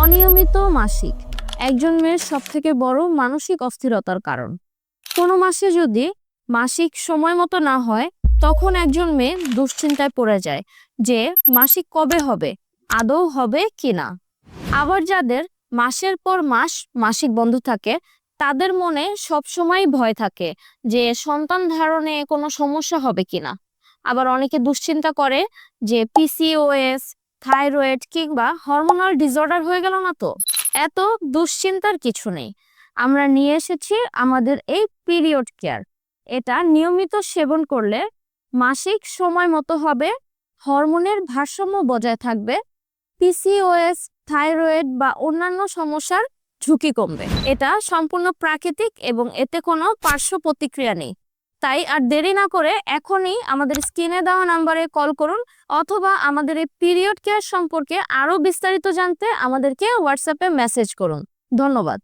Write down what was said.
অনিয়মিত মাসিক একজন মেয়ের সবথেকে বড় মানসিক অস্থিরতার কারণ। কোনো মাসে যদি মাসিক সময় মতো না হয়, তখন একজন মেয়ে দুশ্চিন্তায় পড়ে যায় যে মাসিক কবে হবে, আদৌ হবে কিনা। আবার যাদের মাসের পর মাস মাসিক বন্ধ থাকে, তাদের মনে সবসময় ভয় থাকে যে সন্তান ধারণে কোনো সমস্যা হবে কিনা। আবার অনেকে দুশ্চিন্তা করে যে পিসিওএস, থাইরয়েড কিংবা হরমোনাল ডিসঅর্ডার হয়ে গেল না তো। এত দুশ্চিন্তার কিছু নেই, আমরা নিয়ে এসেছি আমাদের এই পিরিয়ড কেয়ার। এটা নিয়মিত সেবন করলে মাসিক সময় মতো হবে, হরমোনের ভারসাম্য বজায় থাকবে, পিসিওএস, থাইরয়েড বা অন্যান্য সমস্যার ঝুঁকি কমবে। এটা সম্পূর্ণ প্রাকৃতিক এবং এতে কোনো পার্শ্ব প্রতিক্রিয়া নেই। তাই আর দেরি না করে এখনই আমাদের স্ক্রিনে দেওয়া নাম্বারে কল করুন, অথবা আমাদের এই পিরিয়ড কেয়ার সম্পর্কে আরো বিস্তারিত জানতে আমাদেরকে হোয়াটসঅ্যাপে মেসেজ করুন। ধন্যবাদ।